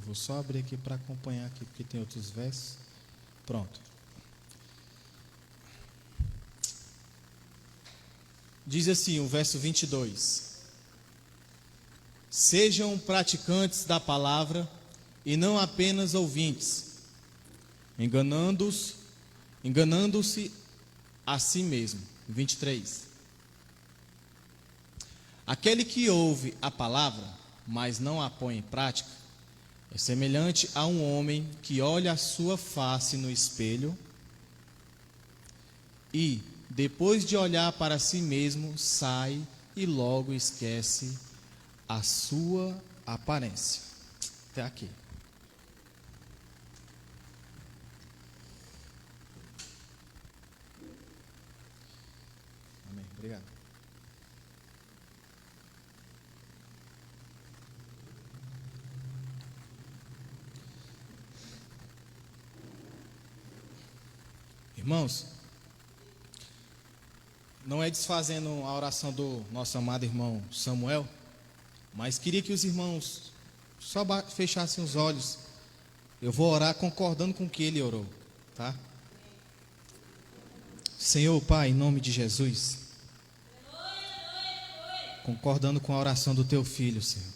Vou só abrir aqui para acompanhar aqui, porque tem outros versos. Pronto. Diz assim o verso 22. Sejam praticantes da palavra e não apenas ouvintes, enganando-se a si mesmo. 23. Aquele que ouve a palavra, mas não a põe em prática, é semelhante a um homem que olha a sua face no espelho e, depois de olhar para si mesmo, sai e logo esquece a sua aparência. Até aqui. Amém. Obrigado. Irmãos, não é desfazendo a oração do nosso amado irmão Samuel, mas queria que os irmãos só fechassem os olhos. Eu vou orar concordando com o que ele orou, tá? Senhor, Pai, em nome de Jesus, concordando com a oração do teu filho, Senhor.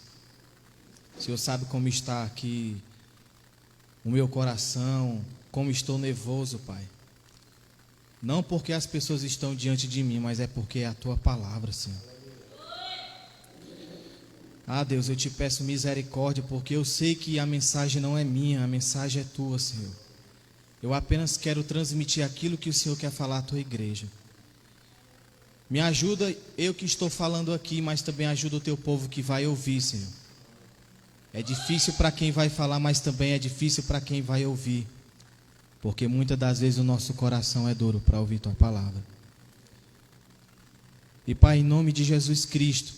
O Senhor sabe como está aqui o meu coração, como estou nervoso, Pai. Não porque as pessoas estão diante de mim, mas é porque é a tua palavra, Senhor. Ah, Deus, eu te peço misericórdia, porque eu sei que a mensagem não é minha, a mensagem é tua, Senhor. Eu apenas quero transmitir aquilo que o Senhor quer falar à tua igreja. Me ajuda eu que estou falando aqui, mas também ajuda o teu povo que vai ouvir, Senhor. É difícil para quem vai falar, mas também é difícil para quem vai ouvir. Porque muitas das vezes o nosso coração é duro para ouvir tua palavra. E Pai, em nome de Jesus Cristo,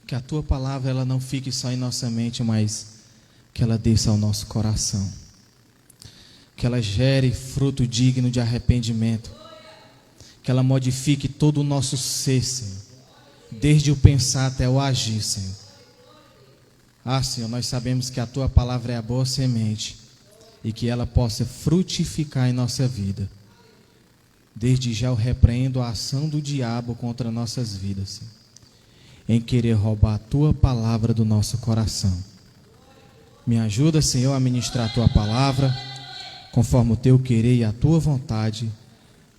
que a tua palavra ela não fique só em nossa mente, mas que ela desça ao nosso coração. Que ela gere fruto digno de arrependimento. Que ela modifique todo o nosso ser, Senhor. Desde o pensar até o agir, Senhor. Ah, Senhor, nós sabemos que a tua palavra é a boa semente. E que ela possa frutificar em nossa vida. Desde já eu repreendo a ação do diabo contra nossas vidas, Senhor, em querer roubar a tua palavra do nosso coração. Me ajuda, Senhor, a ministrar a tua palavra, conforme o teu querer e a tua vontade,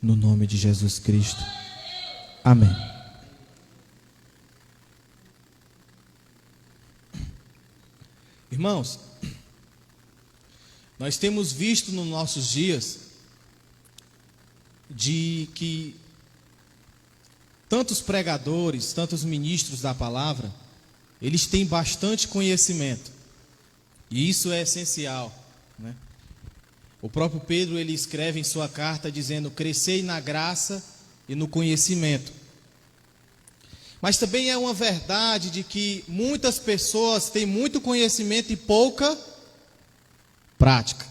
no nome de Jesus Cristo. Amém. Irmãos, nós temos visto nos nossos dias de que tantos pregadores, tantos ministros da palavra, eles têm bastante conhecimento. E isso é essencial, né? O próprio Pedro, ele escreve em sua carta dizendo: crescei na graça e no conhecimento. Mas também é uma verdade de que muitas pessoas têm muito conhecimento e pouca prática.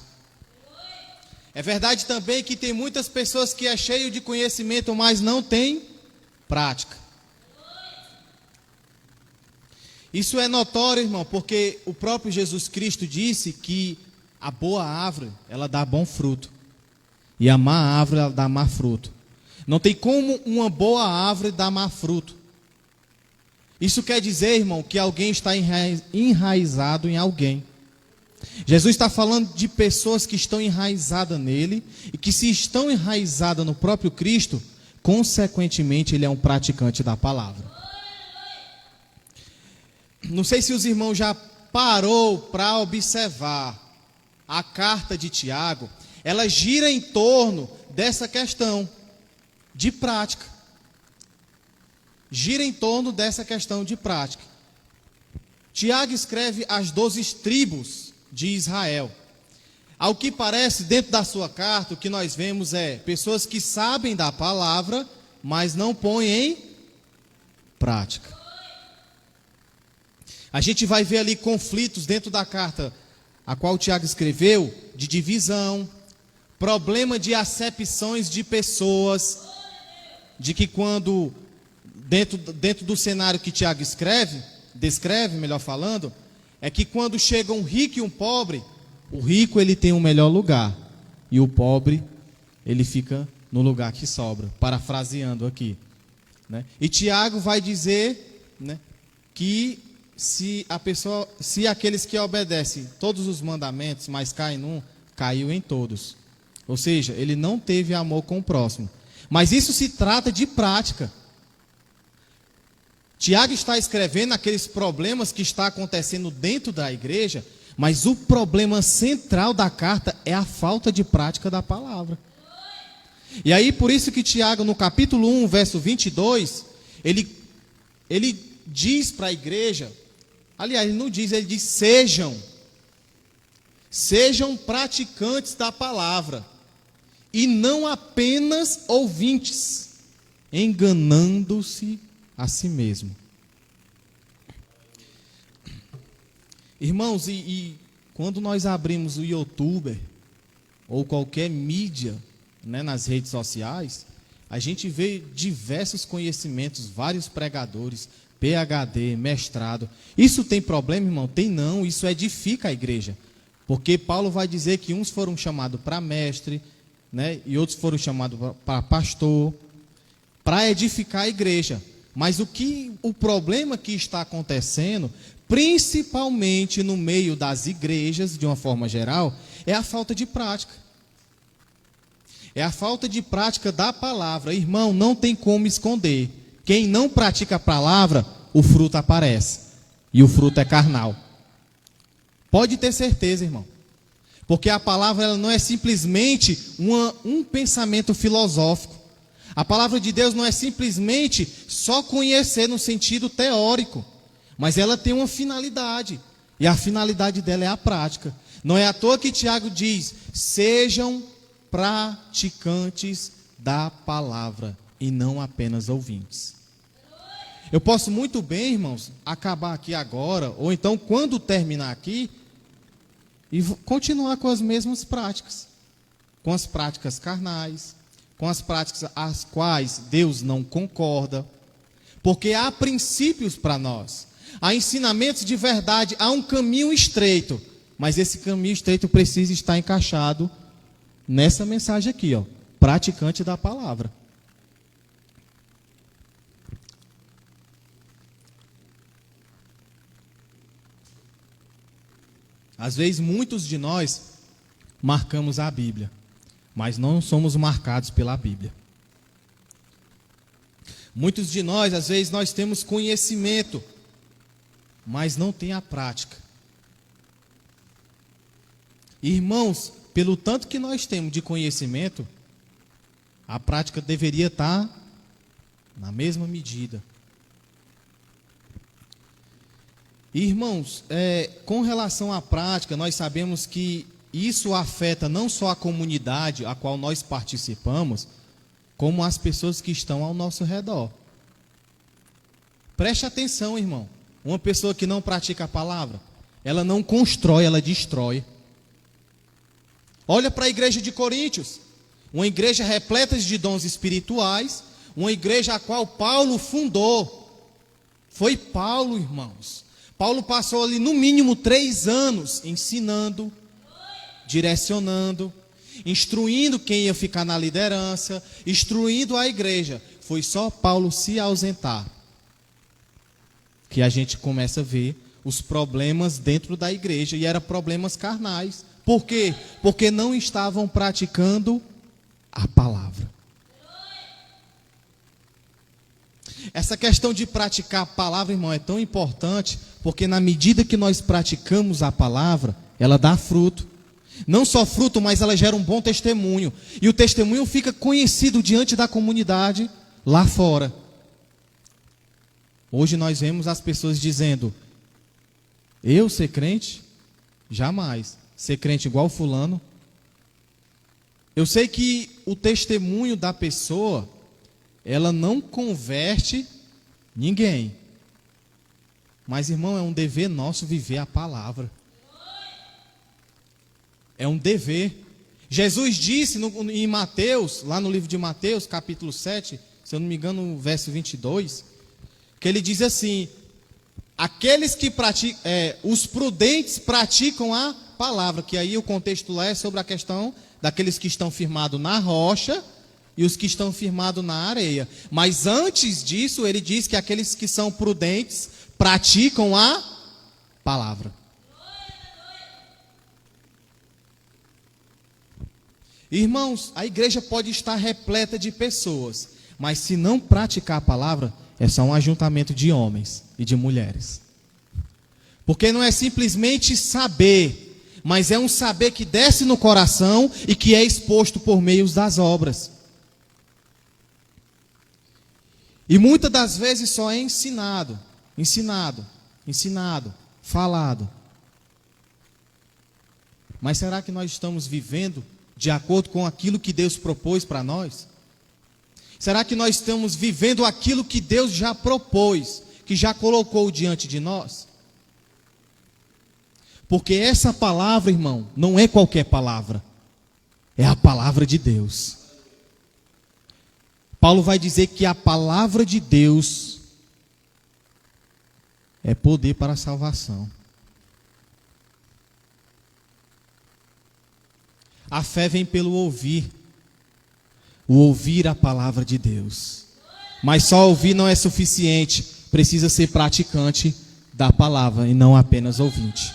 É verdade também que tem muitas pessoas que é cheio de conhecimento, mas não tem prática. Isso é notório, irmão, porque o próprio Jesus Cristo disse que a boa árvore, ela dá bom fruto, e a má árvore, ela dá má fruto. Não tem como uma boa árvore dar má fruto. Isso quer dizer, irmão, que alguém está enraizado em alguém. Jesus está falando de pessoas que estão enraizadas nele, e que se estão enraizadas no próprio Cristo, consequentemente ele é um praticante da palavra. Não sei se os irmãos já parou para observar a carta de Tiago. Ela gira em torno dessa questão de prática. Gira em torno dessa questão de prática. Tiago escreve as 12 tribos de Israel. Ao que parece, dentro da sua carta, o que nós vemos é pessoas que sabem da palavra, mas não põem em prática. A gente vai ver ali conflitos dentro da carta a qual Tiago escreveu, de divisão, problema de acepções de pessoas, de que quando, dentro do cenário que Tiago descreve, melhor falando, é que quando chega um rico e um pobre, o rico ele tem um melhor lugar e o pobre ele fica no lugar que sobra, parafraseando aqui, né? E Tiago vai dizer, né, que se aqueles que obedecem todos os mandamentos, mas caem num, caiu em todos. Ou seja, ele não teve amor com o próximo. Mas isso se trata de prática. Tiago está escrevendo aqueles problemas que está acontecendo dentro da igreja, mas o problema central da carta é a falta de prática da palavra. E aí, por isso que Tiago, no capítulo 1, verso 22, ele diz para a igreja, aliás, ele não diz, ele diz, sejam praticantes da palavra, e não apenas ouvintes, enganando-se a si mesmo. Irmãos, e quando nós abrimos o YouTube, ou qualquer mídia, né, nas redes sociais, a gente vê diversos conhecimentos, vários pregadores, PhD, mestrado. Isso tem problema, irmão? Tem não, isso edifica a igreja. Porque Paulo vai dizer que uns foram chamados para mestre, né, e outros foram chamados para pastor, para edificar a igreja. Mas o problema que está acontecendo, principalmente no meio das igrejas, de uma forma geral, é a falta de prática. É a falta de prática da palavra. Irmão, não tem como esconder. Quem não pratica a palavra, o fruto aparece. E o fruto é carnal. Pode ter certeza, irmão. Porque a palavra ela não é simplesmente um pensamento filosófico. A palavra de Deus não é simplesmente só conhecer no sentido teórico. Mas ela tem uma finalidade. E a finalidade dela é a prática. Não é à toa que Tiago diz, sejam praticantes da palavra e não apenas ouvintes. Eu posso muito bem, irmãos, acabar aqui agora, ou então quando terminar aqui, e continuar com as mesmas práticas, com as práticas carnais, com as práticas as quais Deus não concorda, porque há princípios para nós, há ensinamentos de verdade, há um caminho estreito, mas esse caminho estreito precisa estar encaixado nessa mensagem aqui, ó, praticante da palavra. Às vezes muitos de nós marcamos a Bíblia, mas não somos marcados pela Bíblia. Muitos de nós, às vezes nós temos conhecimento, mas não tem a prática. Irmãos, pelo tanto que nós temos de conhecimento, a prática deveria estar na mesma medida. Irmãos, com relação à prática, nós sabemos que isso afeta não só a comunidade a qual nós participamos, como as pessoas que estão ao nosso redor. Preste atenção, irmão. Uma pessoa que não pratica a palavra, ela não constrói, ela destrói. Olha para a igreja de Coríntios, uma igreja repleta de dons espirituais, uma igreja a qual Paulo fundou. Foi Paulo, irmãos. Paulo passou ali no mínimo 3 anos ensinando, direcionando, instruindo quem ia ficar na liderança, instruindo a igreja. Foi só Paulo se ausentar que a gente começa a ver os problemas dentro da igreja, e eram problemas carnais. Por quê? Porque não estavam praticando a palavra. Essa questão de praticar a palavra, irmão, é tão importante, porque na medida que nós praticamos a palavra, ela dá fruto. Não só fruto, mas ela gera um bom testemunho. E o testemunho fica conhecido diante da comunidade lá fora. Hoje nós vemos as pessoas dizendo, eu ser crente? Jamais. Ser crente igual fulano? Eu sei que o testemunho da pessoa, ela não converte ninguém. Mas, irmão, é um dever nosso viver a palavra. É um dever. Jesus disse em Mateus, lá no livro de Mateus, capítulo 7, se eu não me engano, no verso 22, que ele diz assim, aqueles que praticam, os prudentes praticam a palavra, que aí o contexto lá é sobre a questão daqueles que estão firmados na rocha e os que estão firmados na areia. Mas antes disso, ele diz que aqueles que são prudentes praticam a palavra. Irmãos, a igreja pode estar repleta de pessoas, mas se não praticar a palavra, é só um ajuntamento de homens e de mulheres. Porque não é simplesmente saber, mas é um saber que desce no coração e que é exposto por meio das obras. E muitas das vezes só é ensinado, falado. Mas será que nós estamos vivendo de acordo com aquilo que Deus propôs para nós? Será que nós estamos vivendo aquilo que Deus já propôs, que já colocou diante de nós? Porque essa palavra, irmão, não é qualquer palavra. É a palavra de Deus. Paulo vai dizer que a palavra de Deus é poder para a salvação. A fé vem pelo ouvir. O ouvir a palavra de Deus. Mas só ouvir não é suficiente. Precisa ser praticante da palavra e não apenas ouvinte.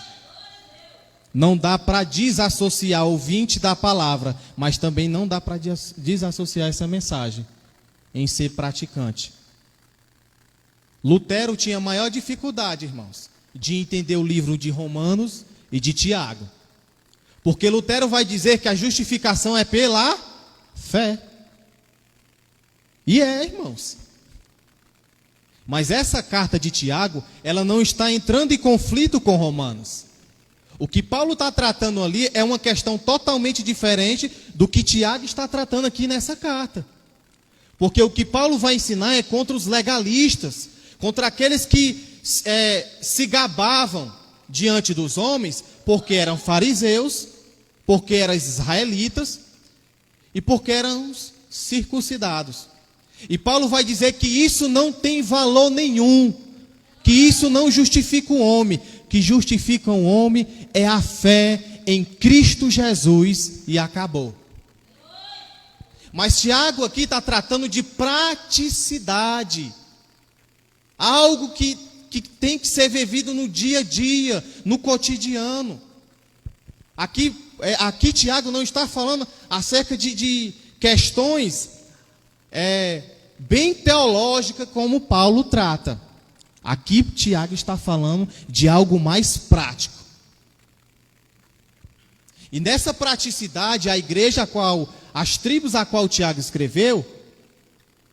Não dá para desassociar o ouvinte da palavra, mas também não dá para desassociar essa mensagem em ser praticante. Lutero tinha maior dificuldade, irmãos, de entender o livro de Romanos e de Tiago. Porque Lutero vai dizer que a justificação é pela fé. E irmãos. Mas essa carta de Tiago, ela não está entrando em conflito com Romanos. O que Paulo está tratando ali é uma questão totalmente diferente do que Tiago está tratando aqui nessa carta. Porque o que Paulo vai ensinar é contra os legalistas, contra aqueles que se gabavam diante dos homens, porque eram fariseus, porque eram israelitas e porque eram circuncidados. E Paulo vai dizer que isso não tem valor nenhum, que isso não justifica o homem. Que justifica o homem é a fé em Cristo Jesus e acabou. Mas Tiago aqui está tratando de praticidade, algo que tem que ser vivido no dia a dia, no cotidiano. Aqui Tiago não está falando acerca de questões bem teológicas como Paulo trata. Aqui Tiago está falando de algo mais prático. E nessa praticidade, a igreja as tribos a qual Tiago escreveu,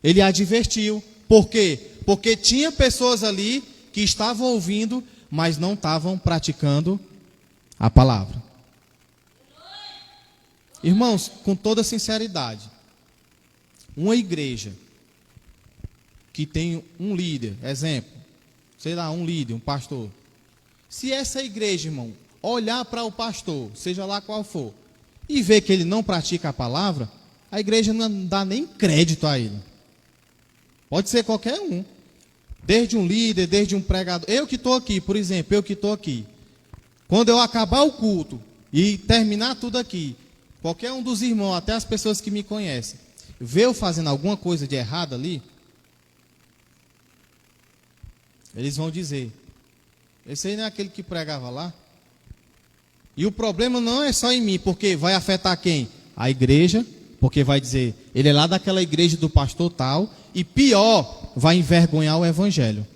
ele advertiu. Por quê? Porque tinha pessoas ali que estavam ouvindo, mas não estavam praticando a palavra. Irmãos, com toda sinceridade, uma igreja que tem um líder, exemplo, sei lá, um líder, um pastor. Se essa igreja, irmão, olhar para o pastor, seja lá qual for, e ver que ele não pratica a palavra, a igreja não dá nem crédito a ele. Pode ser qualquer um. Desde um líder, desde um pregador. Eu que estou aqui, por exemplo, quando eu acabar o culto e terminar tudo aqui, qualquer um dos irmãos, até as pessoas que me conhecem, vê eu fazendo alguma coisa de errado ali, eles vão dizer, esse aí não é aquele que pregava lá? E o problema não é só em mim, porque vai afetar quem? A igreja, porque vai dizer, ele é lá daquela igreja do pastor tal, e pior, vai envergonhar o evangelho.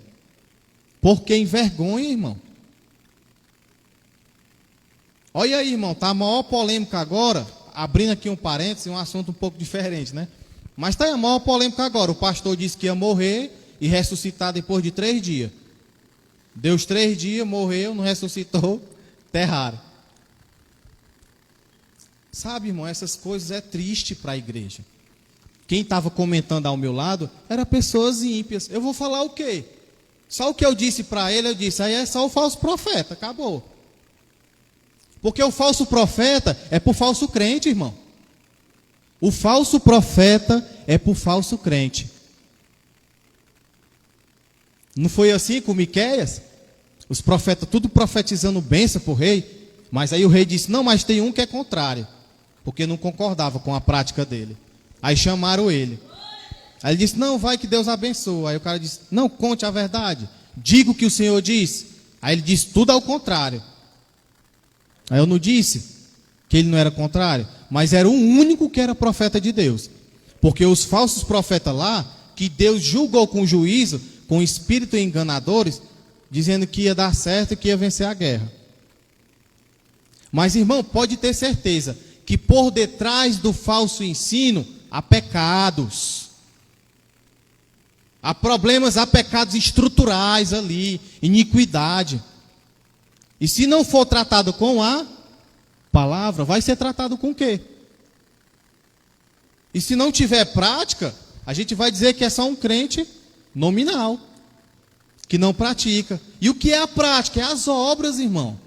Porque envergonha, irmão. Olha aí, irmão, está a maior polêmica agora, abrindo aqui um parênteses, um assunto um pouco diferente, né? Mas está a maior polêmica agora, o pastor disse que ia morrer e ressuscitar depois de 3 dias. Deu os 3 dias, morreu, não ressuscitou, enterraram. Sabe, irmão, essas coisas é triste para a igreja. Quem estava comentando ao meu lado eram pessoas ímpias. Eu vou falar o quê? Só o que eu disse para ele, eu disse, aí é só o falso profeta, acabou. Porque o falso profeta é para o falso crente, irmão. O falso profeta é para o falso crente. Não foi assim com Miqueias? Os profetas tudo profetizando bênção para o rei. Mas aí o rei disse, não, mas tem um que é contrário. Porque não concordava com a prática dele. Aí chamaram ele. Aí ele disse, não, vai que Deus abençoa. Aí o cara disse, não, conte a verdade. Diga o que o Senhor disse. Aí ele disse, tudo ao contrário. Aí eu não disse que ele não era contrário, mas era o único que era profeta de Deus. Porque os falsos profetas lá, que Deus julgou com juízo, com espíritos enganadores, dizendo que ia dar certo e que ia vencer a guerra. Mas, irmão, pode ter certeza que por detrás do falso ensino há pecados. Há problemas, há pecados estruturais ali, iniquidade. E se não for tratado com a palavra, vai ser tratado com o quê? E se não tiver prática, a gente vai dizer que é só um crente nominal, que não pratica. E o que é a prática? É as obras, irmão.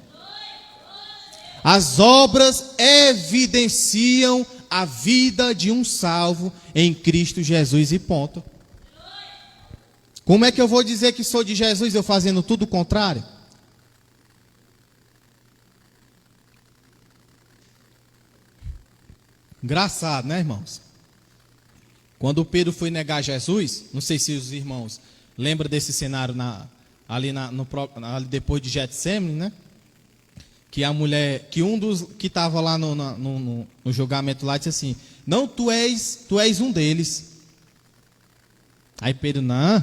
As obras evidenciam a vida de um salvo em Cristo Jesus e ponto. Como é que eu vou dizer que sou de Jesus eu fazendo tudo o contrário? Engraçado, né, irmãos? Quando Pedro foi negar Jesus, não sei se os irmãos lembram desse cenário ali depois de Getsemane, né? Que a mulher, que um dos que estava lá no julgamento lá disse assim, não, tu és um deles. Aí Pedro, não.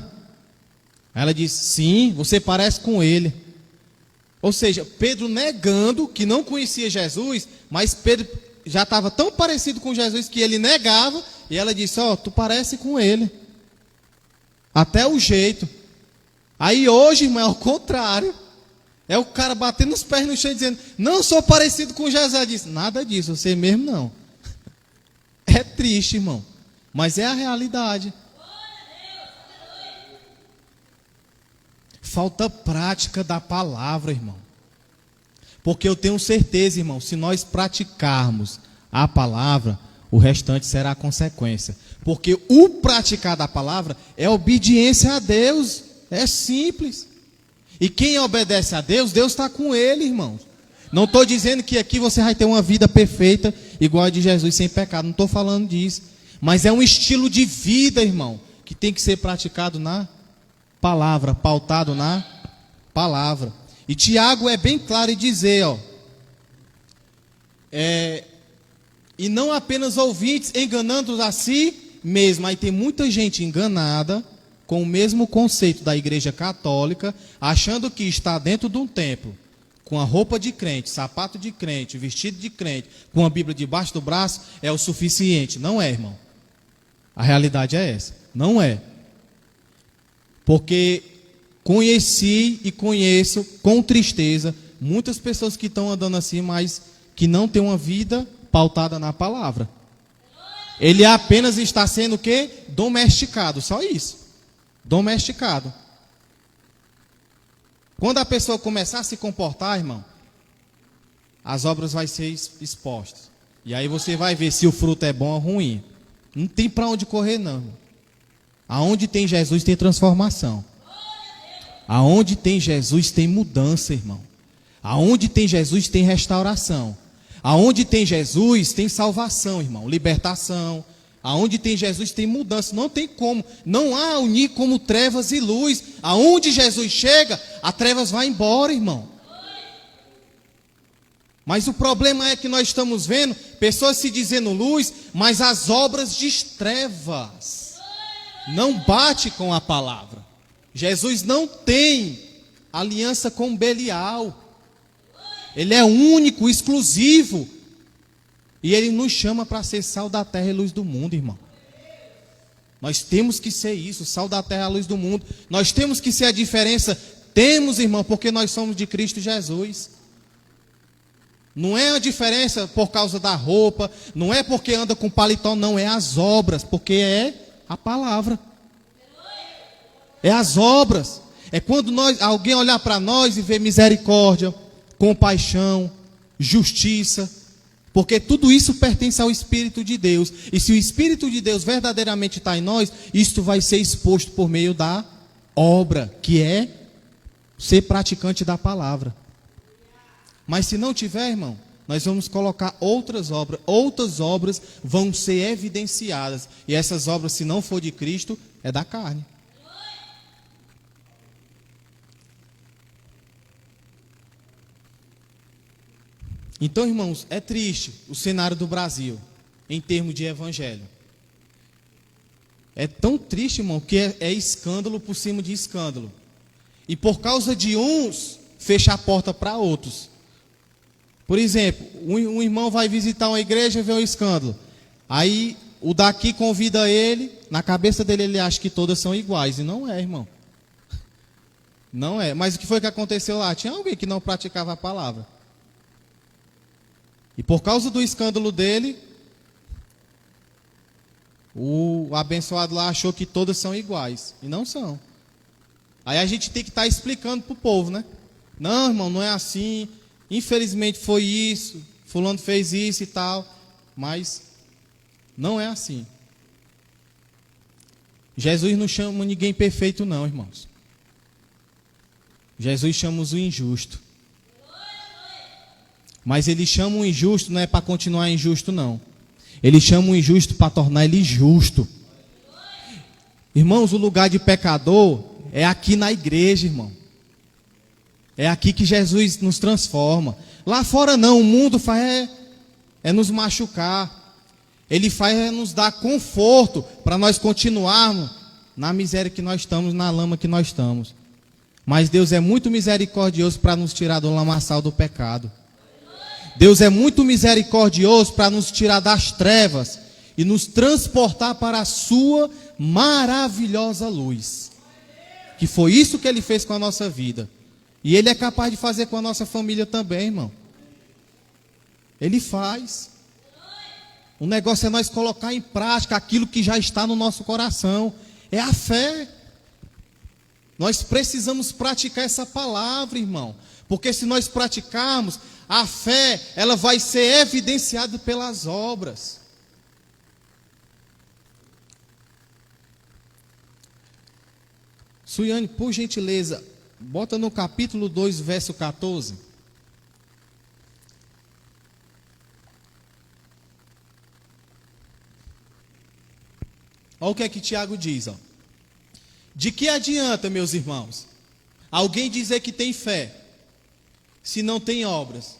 Aí ela disse, sim, você parece com ele. Ou seja, Pedro negando que não conhecia Jesus, mas Pedro já estava tão parecido com Jesus que ele negava, e ela disse, ó, tu parece com ele. Até o jeito. Aí hoje, irmão, é o contrário. É o cara batendo os pés no chão e dizendo, não sou parecido com Jesus. Ela disse, nada disso, você mesmo não. É triste, irmão, mas é a realidade. Falta prática da palavra, irmão. Porque eu tenho certeza, irmão, se nós praticarmos a palavra, o restante será a consequência. Porque o praticar da palavra é obediência a Deus. É simples. E quem obedece a Deus, Deus está com ele, irmãos. Não estou dizendo que aqui você vai ter uma vida perfeita, igual a de Jesus, sem pecado. Não estou falando disso. Mas é um estilo de vida, irmão, que tem que ser praticado na palavra, pautado na palavra. E Tiago é bem claro em dizer, ó, e não apenas ouvintes, enganando a si mesmo. Aí tem muita gente enganada com o mesmo conceito da igreja católica, achando que está dentro de um templo, com a roupa de crente, sapato de crente, vestido de crente, com a Bíblia debaixo do braço, é o suficiente. Não é, irmão. A realidade é essa. Não é. Porque conheci e conheço com tristeza muitas pessoas que estão andando assim, mas que não têm uma vida pautada na palavra. Ele apenas está sendo o quê? Domesticado, só isso. Domesticado. Quando a pessoa começar a se comportar, irmão, as obras vão ser expostas. E aí você vai ver se o fruto é bom ou ruim. Não tem para onde correr, não, irmão. Aonde tem Jesus tem transformação. Aonde tem Jesus tem mudança, irmão. Aonde tem Jesus tem restauração. Aonde tem Jesus tem salvação, irmão, libertação. Aonde tem Jesus tem mudança. Não tem como. Não há unir como trevas e luz. Aonde Jesus chega, a trevas vai embora, irmão. Mas o problema é que nós estamos vendo pessoas se dizendo luz, mas as obras de trevas não bate com a palavra. Jesus não tem aliança com Belial. Ele é único, exclusivo. E ele nos chama para ser sal da terra e luz do mundo, irmão. Nós temos que ser isso, sal da terra e luz do mundo. Nós temos que ser a diferença. Temos, irmão, porque nós somos de Cristo Jesus. Não é a diferença por causa da roupa, não é porque anda com paletó, não, é as obras, porque é a palavra. É as obras. É quando alguém olhar para nós e ver misericórdia, compaixão, justiça, porque tudo isso pertence ao Espírito de Deus. E se o Espírito de Deus verdadeiramente está em nós, isto vai ser exposto por meio da obra, que é ser praticante da palavra. Mas se não tiver, irmão, nós vamos colocar outras obras vão ser evidenciadas. E essas obras, se não for de Cristo, é da carne. Então, irmãos, é triste o cenário do Brasil, em termos de evangelho. É tão triste, irmão, que é escândalo por cima de escândalo. E por causa de uns, fecha a porta para outros. Por exemplo, um irmão vai visitar uma igreja e vê um escândalo. Aí o daqui convida ele, na cabeça dele ele acha que todas são iguais. E não é, irmão. Não é. Mas o que foi que aconteceu lá? Tinha alguém que não praticava a palavra. E por causa do escândalo dele, o abençoado lá achou que todas são iguais. E não são. Aí a gente tem que estar explicando para o povo, né? Não, irmão, não é assim. Infelizmente foi isso. Fulano fez isso e tal. Mas não é assim. Jesus não chama ninguém perfeito, não, irmãos. Jesus chama o injusto. Mas ele chama o injusto não é para continuar injusto, não. Ele chama o injusto para tornar ele justo. Irmãos, o lugar de pecador é aqui na igreja, irmão. É aqui que Jesus nos transforma. Lá fora não, o mundo faz nos machucar. Ele faz nos dar conforto para nós continuarmos na miséria que nós estamos, na lama que nós estamos. Mas Deus é muito misericordioso para nos tirar do lamaçal do pecado. Deus é muito misericordioso para nos tirar das trevas e nos transportar para a sua maravilhosa luz. Que foi isso que Ele fez com a nossa vida. E Ele é capaz de fazer com a nossa família também, irmão. Ele faz. O negócio é nós colocar em prática aquilo que já está no nosso coração. É a fé. Nós precisamos praticar essa palavra, irmão. Porque se nós praticarmos, a fé, ela vai ser evidenciada pelas obras. Suiane, por gentileza, bota no capítulo 2, verso 14. Olha o que é que Tiago diz, ó. De que adianta, meus irmãos, alguém dizer que tem fé, se não tem obras?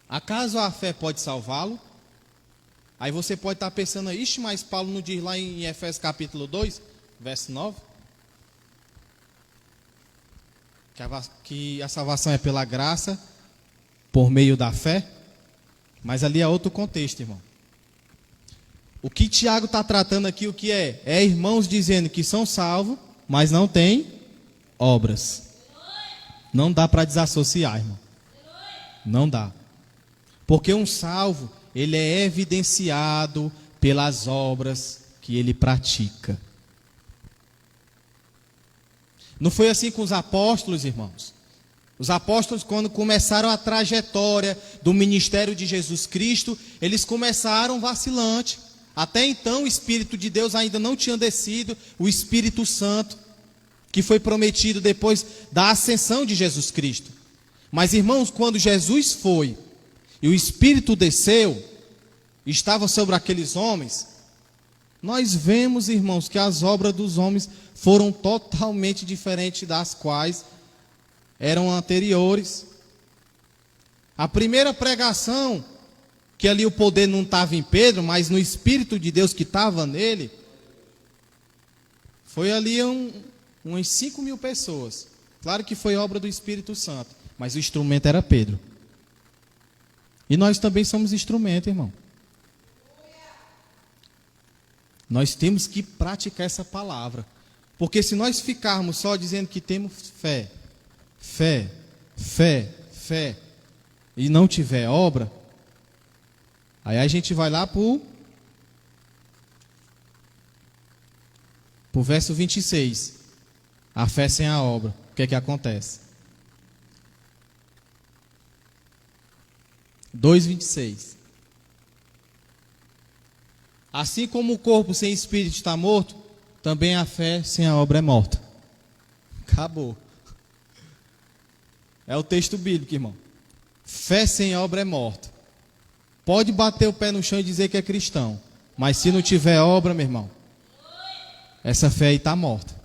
Acaso a fé pode salvá-lo? Aí você pode estar pensando, ixi, mas Paulo não diz lá em Efésios capítulo 2, verso 9? Que a salvação é pela graça, por meio da fé? Mas ali é outro contexto, irmão. O que Tiago está tratando aqui, o que é? É irmãos dizendo que são salvos, mas não têm obras. Não dá para desassociar, irmão. Não dá. Porque um salvo, ele é evidenciado pelas obras que ele pratica. Não foi assim com os apóstolos, irmãos? Os apóstolos, quando começaram a trajetória do ministério de Jesus Cristo, eles começaram vacilante. Até então o Espírito de Deus ainda não tinha descido, o Espírito Santo, que foi prometido depois da ascensão de Jesus Cristo. Mas, irmãos, quando Jesus foi e o Espírito desceu, estava sobre aqueles homens, nós vemos, irmãos, que as obras dos homens foram totalmente diferentes das quais eram anteriores. A primeira pregação, que ali o poder não estava em Pedro, mas no Espírito de Deus que estava nele, foi ali umas 5.000 pessoas. Claro que foi obra do Espírito Santo, mas o instrumento era Pedro. E nós também somos instrumento, irmão. Nós temos que praticar essa palavra. Porque se nós ficarmos só dizendo que temos fé, fé, fé, fé, e não tiver obra, aí a gente vai lá para o verso 26. A fé sem a obra. O que é que acontece? 2:26. Assim como o corpo sem espírito está morto, também a fé sem a obra é morta. Acabou. É o texto bíblico, irmão. Fé sem obra é morta. Pode bater o pé no chão e dizer que é cristão, mas se não tiver obra, meu irmão, essa fé aí está morta.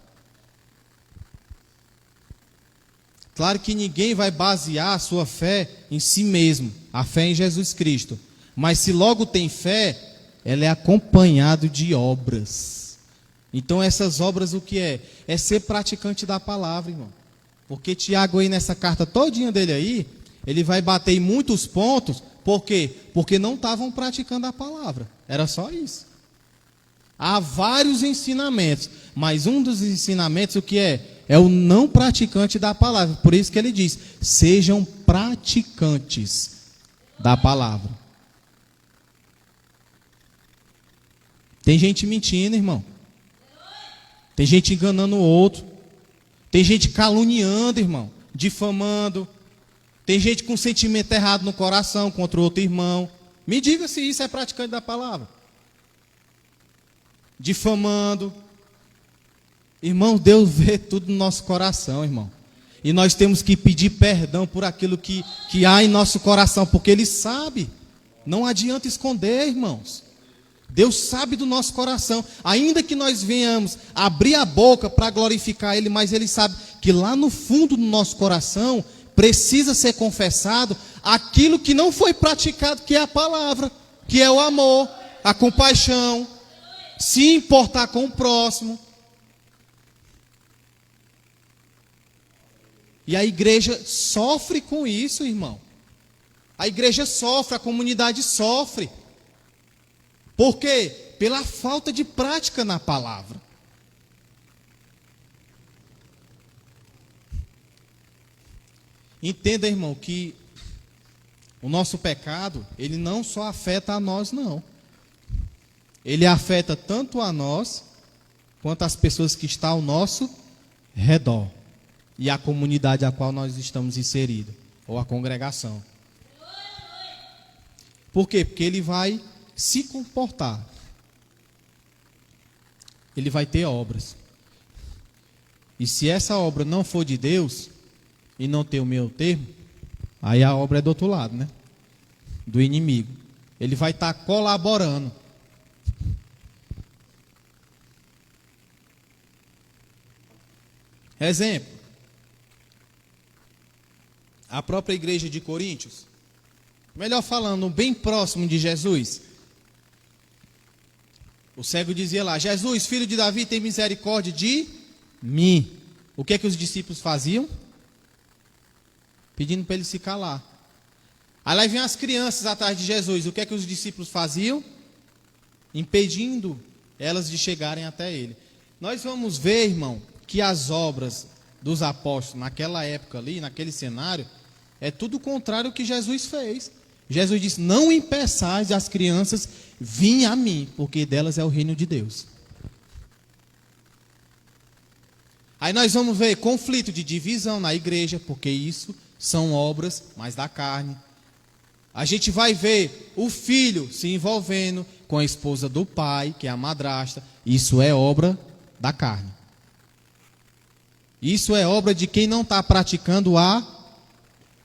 Claro que ninguém vai basear a sua fé em si mesmo, a fé em Jesus Cristo. Mas se logo tem fé, ela é acompanhada de obras. Então essas obras o que é? É ser praticante da palavra, irmão. Porque Tiago aí nessa carta todinha dele aí, ele vai bater em muitos pontos. Por quê? Porque não estavam praticando a palavra. Era só isso. Há vários ensinamentos, mas um dos ensinamentos o que é? É o não praticante da palavra. Por isso que ele diz, sejam praticantes da palavra. Tem gente mentindo, irmão. Tem gente enganando o outro. Tem gente caluniando, irmão, difamando. Tem gente com sentimento errado no coração contra o outro irmão. Me diga se isso é praticante da palavra. Difamando. Irmão, Deus vê tudo no nosso coração, irmão. E nós temos que pedir perdão por aquilo que há em nosso coração, porque Ele sabe. Não adianta esconder, irmãos. Deus sabe do nosso coração. Ainda que nós venhamos abrir a boca para glorificar Ele, mas Ele sabe que lá no fundo do nosso coração precisa ser confessado aquilo que não foi praticado, que é a palavra, que é o amor, a compaixão, se importar com o próximo. E a igreja sofre com isso, irmão. A igreja sofre, a comunidade sofre. Por quê? Pela falta de prática na palavra. Entenda, irmão, que o nosso pecado, ele não só afeta a nós, não. Ele afeta tanto a nós, quanto as pessoas que estão ao nosso redor. E a comunidade a qual nós estamos inseridos, ou a congregação. Por quê? Porque ele vai se comportar. Ele vai ter obras. E se essa obra não for de Deus, e não ter o meu termo, aí a obra é do outro lado, né? Do inimigo. Ele vai estar colaborando. Exemplo. A própria igreja de Coríntios, melhor falando, bem próximo de Jesus. O cego dizia lá, Jesus, filho de Davi, tem misericórdia de mim. O que é que os discípulos faziam? Pedindo para ele se calar. Aí lá vem as crianças atrás de Jesus. O que é que os discípulos faziam? Impedindo elas de chegarem até ele. Nós vamos ver, irmão, que as obras dos apóstolos naquela época ali, naquele cenário, é tudo o contrário do que Jesus fez. Jesus disse, não impeçais as crianças virem a mim, porque delas é o reino de Deus. Aí nós vamos ver conflito de divisão na igreja, porque isso são obras mais da carne. A gente vai ver o filho se envolvendo com a esposa do pai, que é a madrasta. Isso é obra da carne. Isso é obra de quem não está praticando a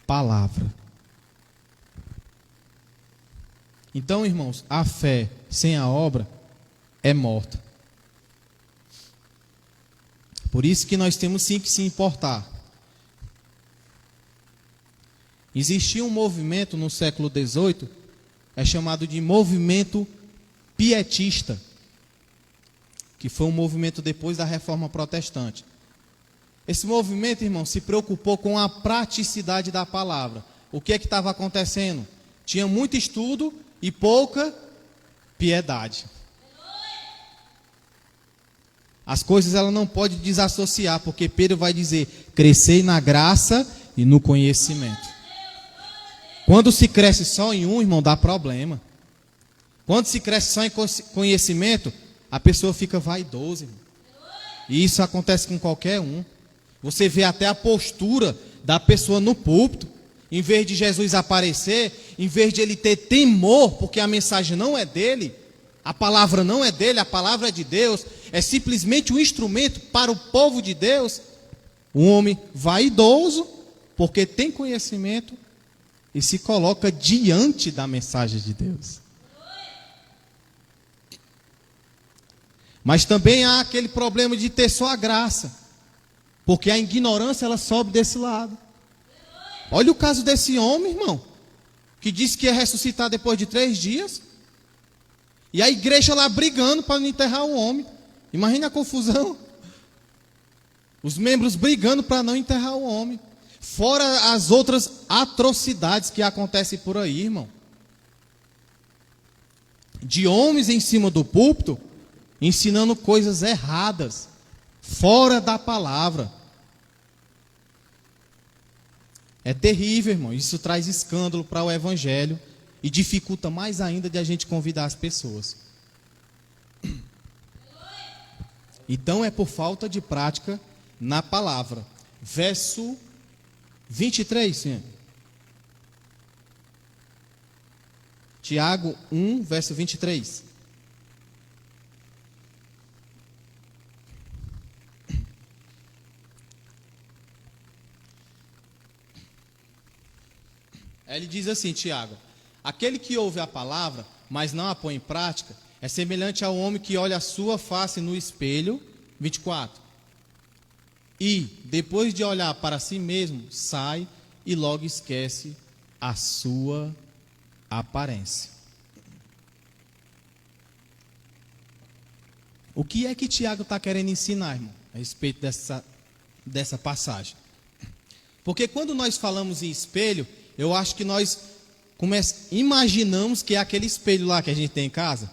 palavra. Então, irmãos, a fé sem a obra é morta. Por isso que nós temos sim que se importar. Existia um movimento no século XVIII, é chamado de movimento pietista, que foi um movimento depois da Reforma Protestante. Esse movimento, irmão, se preocupou com a praticidade da palavra. O que é que estava acontecendo? Tinha muito estudo e pouca piedade. As coisas ela não pode desassociar, porque Pedro vai dizer, crescei na graça e no conhecimento. Quando se cresce só em um, irmão, dá problema. Quando se cresce só em conhecimento, a pessoa fica vaidosa, irmão. E isso acontece com qualquer um. Você vê até a postura da pessoa no púlpito. Em vez de Jesus aparecer, em vez de ele ter temor, porque a mensagem não é dele, a palavra não é dele, a palavra é de Deus, é simplesmente um instrumento para o povo de Deus. Um homem vaidoso, porque tem conhecimento e se coloca diante da mensagem de Deus. Mas também há aquele problema de ter só a graça, porque a ignorância ela sobe desse lado. Olha o caso desse homem, irmão, que disse que ia ressuscitar depois de 3 dias, e a igreja lá brigando para não enterrar o homem. Imagina a confusão. Os membros brigando para não enterrar o homem. Fora as outras atrocidades que acontecem por aí, irmão. De homens em cima do púlpito, ensinando coisas erradas, fora da palavra. É terrível, irmão. Isso traz escândalo para o evangelho e dificulta mais ainda de a gente convidar as pessoas. Então é por falta de prática na palavra. Verso 23, senhor. Tiago 1, verso 23. Ele diz assim, Tiago: aquele que ouve a palavra, mas não a põe em prática, é semelhante ao homem que olha a sua face no espelho, 24. E, depois de olhar para si mesmo, sai e logo esquece a sua aparência. O que é que Tiago está querendo ensinar, irmão, a respeito dessa passagem? Porque quando nós falamos em espelho, eu acho que nós imaginamos que é aquele espelho lá que a gente tem em casa,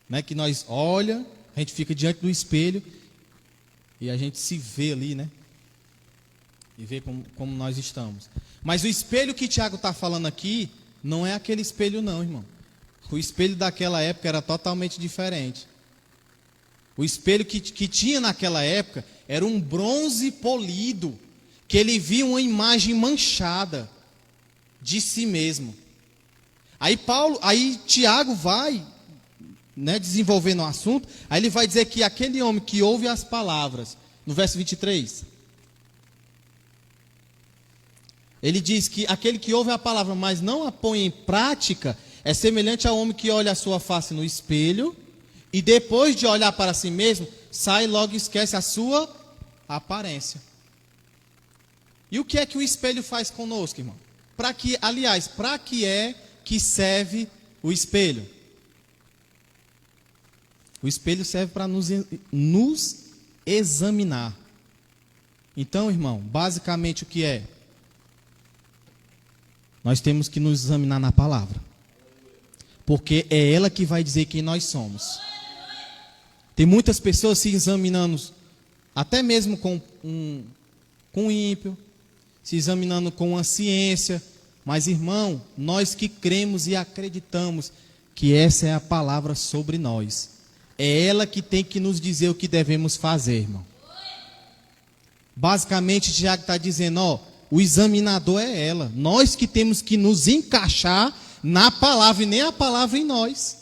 né? Que nós olha, a gente fica diante do espelho e a gente se vê ali, né? E vê como nós estamos. Mas o espelho que Tiago está falando aqui não é aquele espelho não, irmão. O espelho daquela época era totalmente diferente. O espelho que tinha naquela época era um bronze polido, que ele via uma imagem manchada de si mesmo. Aí Tiago vai, né, desenvolvendo o assunto, aí ele vai dizer que aquele homem que ouve as palavras, no verso 23, ele diz que aquele que ouve a palavra, mas não a põe em prática, é semelhante ao homem que olha a sua face no espelho, e depois de olhar para si mesmo, sai e logo esquece a sua aparência. E o que é que o espelho faz conosco, irmão? Para que é que serve o espelho? O espelho serve para nos examinar. Então, irmão, basicamente o que é? Nós temos que nos examinar na palavra. Porque é ela que vai dizer quem nós somos. Tem muitas pessoas se examinando, até mesmo com um ímpio, se examinando com a ciência. Mas, irmão, nós que cremos e acreditamos que essa é a palavra sobre nós. É ela que tem que nos dizer o que devemos fazer, irmão. Basicamente, Tiago está dizendo, o examinador é ela. Nós que temos que nos encaixar na palavra e nem a palavra em nós.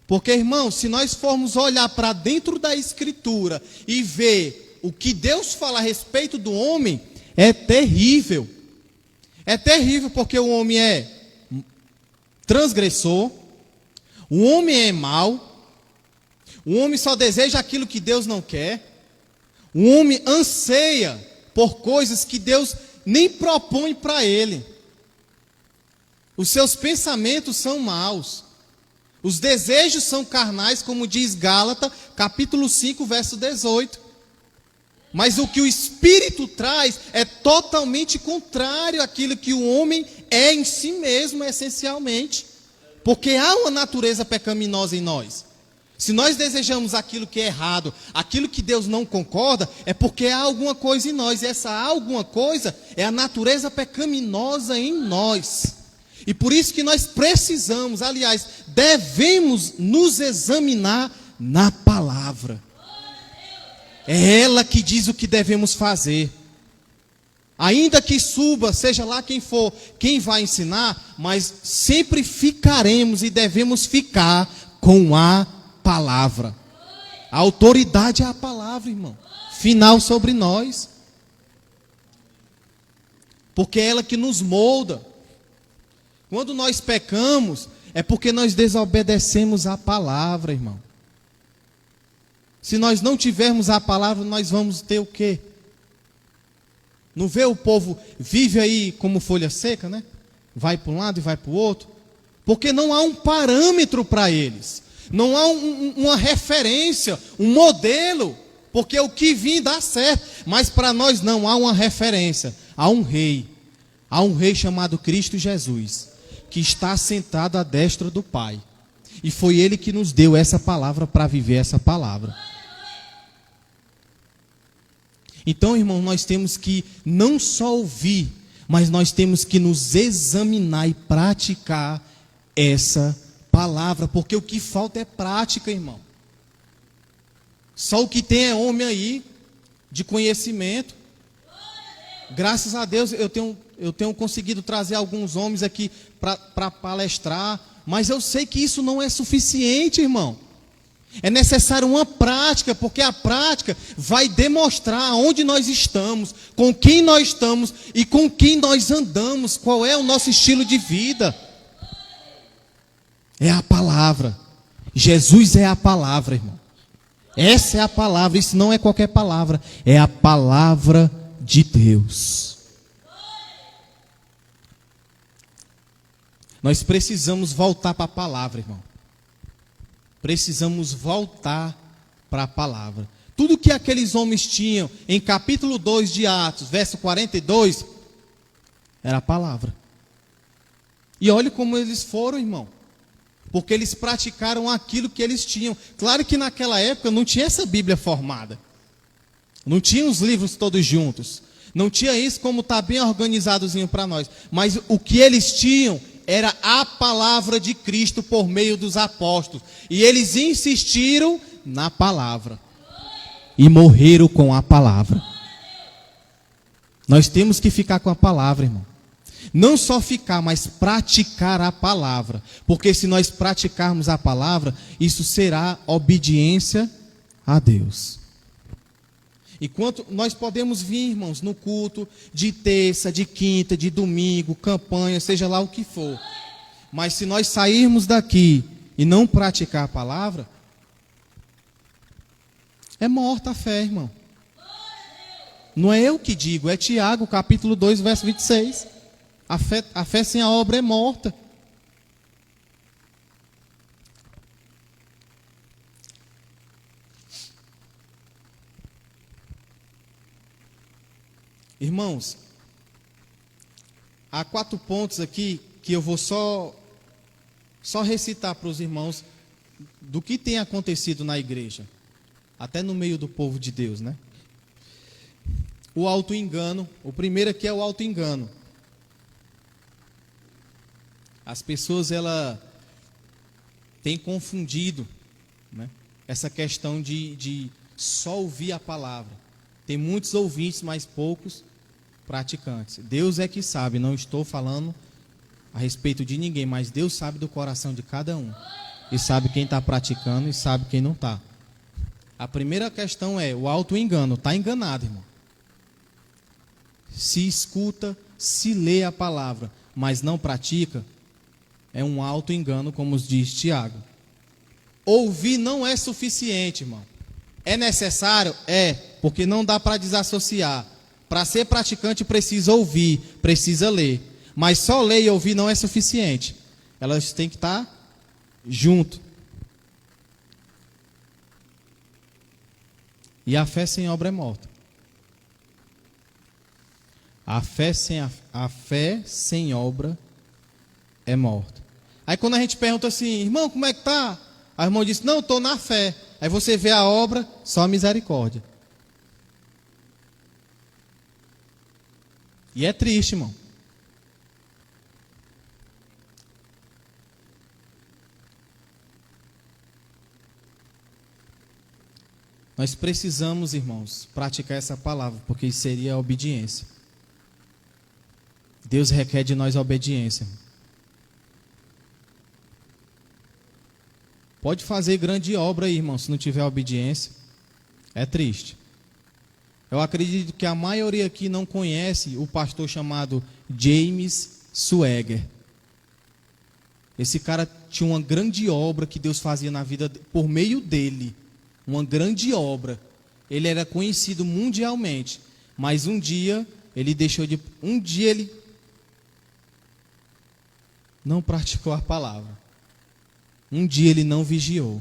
Porque, irmão, se nós formos olhar para dentro da Escritura e ver o que Deus fala a respeito do homem, é terrível. É terrível porque o homem é transgressor, o homem é mau, o homem só deseja aquilo que Deus não quer, o homem anseia por coisas que Deus nem propõe para ele. Os seus pensamentos são maus. Os desejos são carnais, como diz Gálatas, capítulo 5, verso 18. Mas o que o Espírito traz é totalmente contrário àquilo que o homem é em si mesmo, essencialmente. Porque há uma natureza pecaminosa em nós. Se nós desejamos aquilo que é errado, aquilo que Deus não concorda, é porque há alguma coisa em nós. E essa alguma coisa é a natureza pecaminosa em nós. E por isso que nós precisamos, aliás, devemos nos examinar na palavra. É ela que diz o que devemos fazer. Ainda que suba, seja lá quem for, quem vai ensinar, mas sempre ficaremos e devemos ficar com a palavra. A autoridade é a palavra, irmão. Final sobre nós. porque é ela que nos molda. Quando nós pecamos, é porque nós desobedecemos a palavra, irmão. Se nós não tivermos a palavra, nós vamos ter o quê? Não vê o povo vive aí como folha seca, né? Vai para um lado e vai para o outro. Porque não há um parâmetro para eles. Não há uma referência, um modelo. Porque o que vir dá certo. Mas para nós não há uma referência. Há um rei. Há um rei chamado Cristo Jesus, que está sentado à destra do Pai. E foi Ele que nos deu essa palavra para viver essa palavra. Então, irmão, nós temos que não só ouvir, mas nós temos que nos examinar e praticar essa palavra, porque o que falta é prática, irmão. Só o que tem é homem aí, de conhecimento. Graças a Deus eu tenho conseguido trazer alguns homens aqui para palestrar, mas eu sei que isso não é suficiente, irmão. É necessário uma prática, porque a prática vai demonstrar onde nós estamos, com quem nós estamos e com quem nós andamos, qual é o nosso estilo de vida. É a palavra. Jesus é a palavra, irmão. Essa é a palavra, isso não é qualquer palavra, é a palavra de Deus. Nós precisamos voltar para a palavra, irmão. Precisamos voltar para a palavra. Tudo que aqueles homens tinham em capítulo 2 de Atos, verso 42, era a palavra. E olhe como eles foram, irmão. Porque eles praticaram aquilo que eles tinham. Claro que naquela época não tinha essa Bíblia formada. Não tinha os livros todos juntos. Não tinha isso como está bem organizadozinho para nós. Mas o que eles tinham era a palavra de Cristo por meio dos apóstolos. E eles insistiram na palavra. E morreram com a palavra. Nós temos que ficar com a palavra, irmão. Não só ficar, mas praticar a palavra. Porque se nós praticarmos a palavra, isso será obediência a Deus. Enquanto nós podemos vir, irmãos, no culto de terça, de quinta, de domingo, campanha, seja lá o que for. Mas se nós sairmos daqui e não praticar a palavra, é morta a fé, irmão. Não é eu que digo, é Tiago, capítulo 2, verso 26. A fé sem a obra é morta. Irmãos, há 4 pontos aqui que eu vou só recitar para os irmãos do que tem acontecido na igreja, até no meio do povo de Deus, né? O auto-engano, o primeiro aqui é o auto-engano. As pessoas, ela têm confundido, né, essa questão de só ouvir a palavra. Tem muitos ouvintes, mas poucos praticantes. Deus é que sabe, não estou falando a respeito de ninguém, mas Deus sabe do coração de cada um. E sabe quem está praticando e sabe quem não está. A primeira questão é o auto-engano. Está enganado, irmão. Se escuta, se lê a palavra, mas não pratica, é um auto-engano, como diz Tiago. Ouvir não é suficiente, irmão. É necessário? É, porque não dá para desassociar. Para ser praticante precisa ouvir, precisa ler. Mas só ler e ouvir não é suficiente. Elas têm que estar junto. E a fé sem obra é morta. A fé sem obra é morta. Aí quando a gente pergunta assim, irmão, como é que tá? A irmã diz, não, estou na fé. Aí você vê a obra, só a misericórdia. E é triste, irmão. Nós precisamos, irmãos, praticar essa palavra, porque isso seria a obediência. Deus requer de nós a obediência. Pode fazer grande obra aí, irmão, se não tiver obediência. É triste. Eu acredito que a maioria aqui não conhece o pastor chamado James Swagger. Esse cara tinha uma grande obra que Deus fazia na vida por meio dele. Uma grande obra. Ele era conhecido mundialmente. Mas um dia ele não praticou a palavra. Um dia ele não vigiou.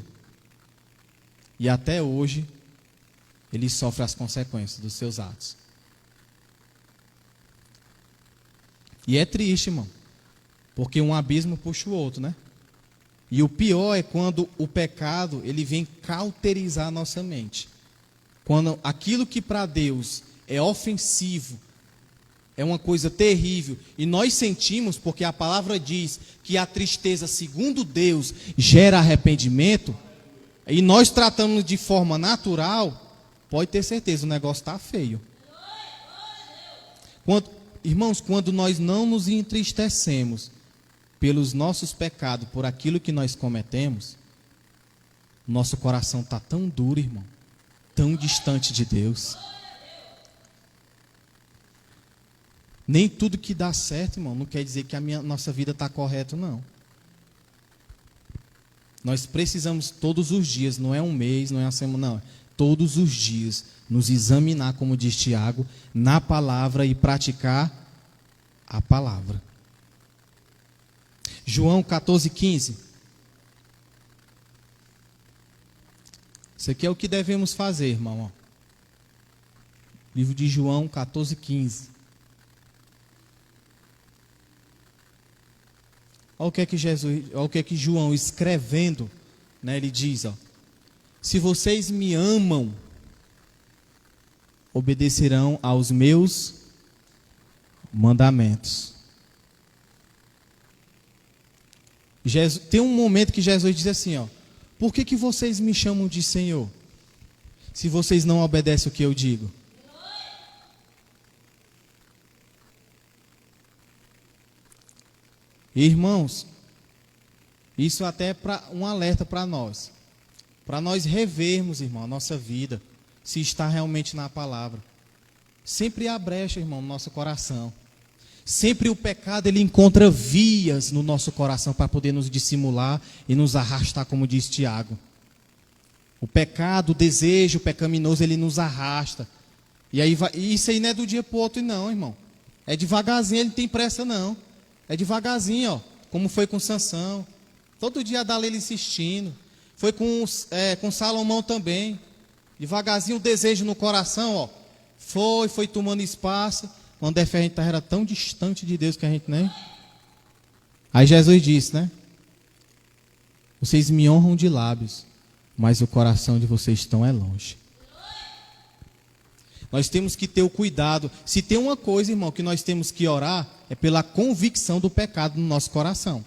E até hoje ele sofre as consequências dos seus atos. E é triste, irmão. Porque um abismo puxa o outro, né? E o pior é quando o pecado, ele vem cauterizar a nossa mente. Quando aquilo que para Deus é ofensivo, é uma coisa terrível, e nós sentimos, porque a palavra diz que a tristeza, segundo Deus, gera arrependimento, e nós tratamos de forma natural, pode ter certeza, o negócio está feio. Irmãos, quando nós não nos entristecemos pelos nossos pecados, por aquilo que nós cometemos, nosso coração está tão duro, irmão, tão distante de Deus. Nem tudo que dá certo, irmão, não quer dizer que nossa vida está correta, não. Nós precisamos todos os dias, não é um mês, não é uma semana, não. Todos os dias, nos examinar, como diz Tiago, na palavra e praticar a palavra. João 14:15. Isso aqui é o que devemos fazer, irmão. Livro de João 14:15. Olha o que é que João escrevendo, né, ele diz, ó: se vocês me amam, obedecerão aos meus mandamentos. Tem um momento que Jesus diz assim, ó: por que vocês me chamam de Senhor, se vocês não obedecem o que eu digo? Irmãos, isso até é um alerta para nós revermos, irmão, a nossa vida, se está realmente na palavra. Sempre há brecha, irmão, no nosso coração. Sempre o pecado, ele encontra vias no nosso coração para poder nos dissimular e nos arrastar, como diz Tiago. O pecado, o desejo pecaminoso, ele nos arrasta. E isso aí não é do dia para o outro, não, irmão. É devagarzinho, ele não tem pressa, não. É devagarzinho, ó, como foi com Sansão. Todo dia a Dalila insistindo. Foi com Salomão também. Devagarzinho o desejo no coração, ó, foi tomando espaço. Quando a gente era tão distante de Deus que a gente nem... Aí Jesus disse, né? Vocês me honram de lábios, mas o coração de vocês estão longe. Nós temos que ter o cuidado. Se tem uma coisa, irmão, que nós temos que orar, é pela convicção do pecado no nosso coração.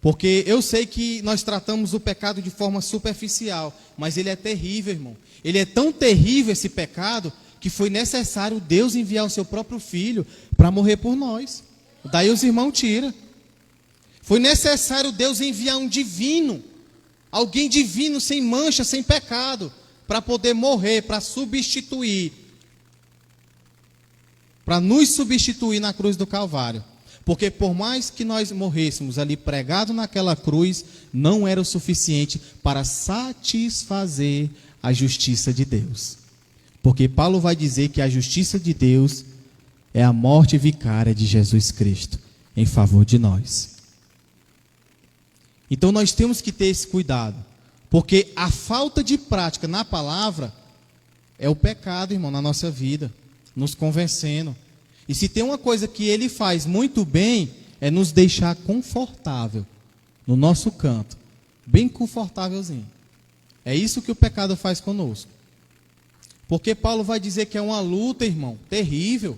Porque eu sei que nós tratamos o pecado de forma superficial, mas ele é terrível, irmão. Ele é tão terrível, esse pecado, que foi necessário Deus enviar o seu próprio filho para morrer por nós. Daí os irmãos tiram. Foi necessário Deus enviar um divino, alguém divino, sem mancha, sem pecado, para poder morrer, para substituir, para nos substituir na cruz do Calvário. Porque por mais que nós morrêssemos ali pregado naquela cruz, não era o suficiente para satisfazer a justiça de Deus. Porque Paulo vai dizer que a justiça de Deus é a morte vicária de Jesus Cristo em favor de nós. Então nós temos que ter esse cuidado, porque a falta de prática na palavra é o pecado, irmão, na nossa vida, nos convencendo. E se tem uma coisa que ele faz muito bem, é nos deixar confortável no nosso canto, bem confortávelzinho. É isso que o pecado faz conosco. Porque Paulo vai dizer que é uma luta, irmão, terrível.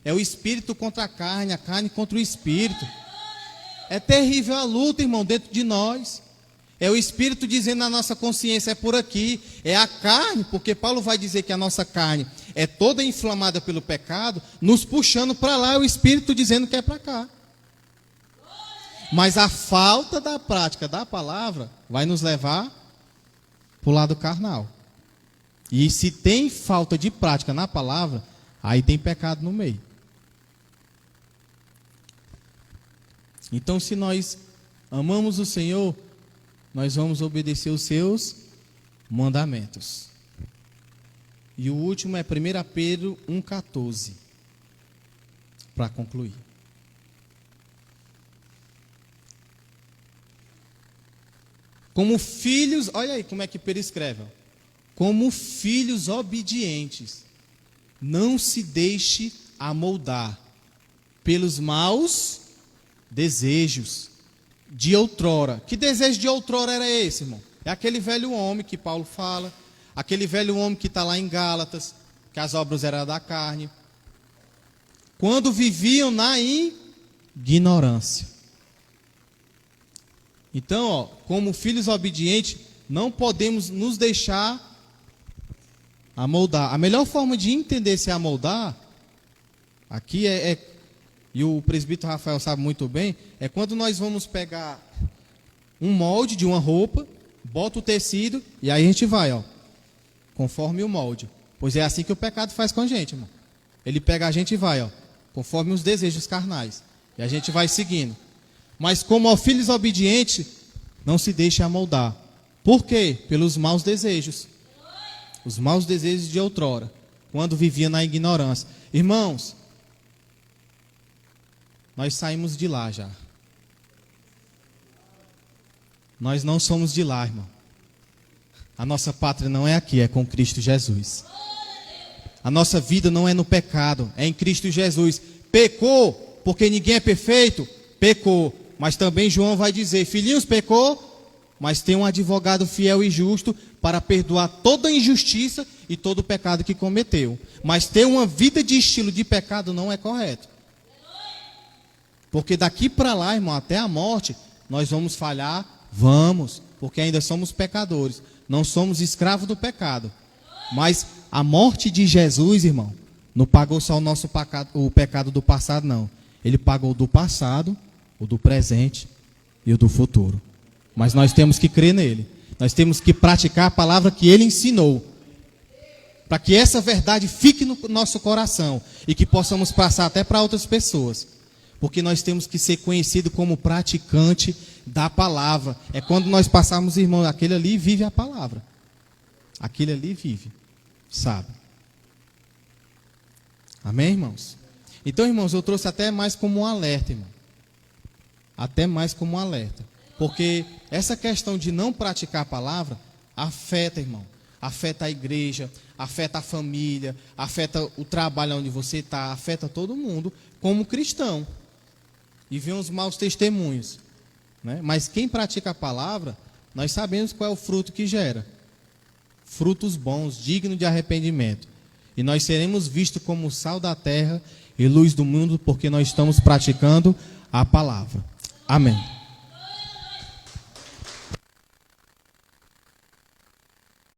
É o espírito contra a carne contra o espírito. É terrível a luta, irmão, dentro de nós. É o espírito dizendo na nossa consciência, é por aqui. É a carne, porque Paulo vai dizer que a nossa carne é toda inflamada pelo pecado, nos puxando para lá, é o espírito dizendo que é para cá. Mas a falta da prática da palavra vai nos levar para o lado carnal. E se tem falta de prática na palavra, aí tem pecado no meio. Então, se nós amamos o Senhor, nós vamos obedecer os seus mandamentos. E o último é 1 Pedro 1,14. Para concluir. Como filhos, olha aí como é que Pedro escreve. Como filhos obedientes, não se deixe amoldar pelos maus desejos de outrora. Que desejo de outrora era esse, irmão? É aquele velho homem que Paulo fala, aquele velho homem que está lá em Gálatas, que as obras eram da carne. Quando viviam na ignorância. Então, ó, como filhos obedientes, não podemos nos deixar amoldar. A melhor forma de entender se amoldar, aqui e o presbítero Rafael sabe muito bem, é quando nós vamos pegar um molde de uma roupa, bota o tecido, e aí a gente vai, ó, conforme o molde. Pois é assim que o pecado faz com a gente, irmão. Ele pega a gente e vai, ó, conforme os desejos carnais. E a gente vai seguindo. Mas como ó, filhos obedientes, não se deixe amoldar. Por quê? Pelos maus desejos. Os maus desejos de outrora, quando vivia na ignorância. Irmãos, nós saímos de lá já. Nós não somos de lá, irmão. A nossa pátria não é aqui, é com Cristo Jesus. A nossa vida não é no pecado, é em Cristo Jesus. Pecou, porque ninguém é perfeito, pecou. Mas também João vai dizer, filhinhos, pecou, mas tem um advogado fiel e justo para perdoar toda a injustiça e todo o pecado que cometeu. Mas ter uma vida de estilo de pecado não é correto. Porque daqui para lá, irmão, até a morte, nós vamos falhar, vamos, porque ainda somos pecadores. Não somos escravos do pecado. Mas a morte de Jesus, irmão, não pagou só o pecado do passado, não. Ele pagou o do passado, o do presente e o do futuro. Mas nós temos que crer nele. Nós temos que praticar a palavra que ele ensinou. Para que essa verdade fique no nosso coração e que possamos passar até para outras pessoas. Porque nós temos que ser conhecido como praticante da palavra. É quando nós passarmos, irmão, aquele ali vive a palavra. Aquele ali vive, sabe? Amém, irmãos? Então, irmãos, eu trouxe até mais como um alerta, irmão. Até mais como um alerta. Porque essa questão de não praticar a palavra afeta, irmão. Afeta a igreja, afeta a família, afeta o trabalho onde você está, afeta todo mundo como cristão. E vem os maus testemunhos, né? Mas quem pratica a palavra, nós sabemos qual é o fruto que gera. Frutos bons, dignos de arrependimento. E nós seremos vistos como sal da terra e luz do mundo, porque nós estamos praticando a palavra. Amém.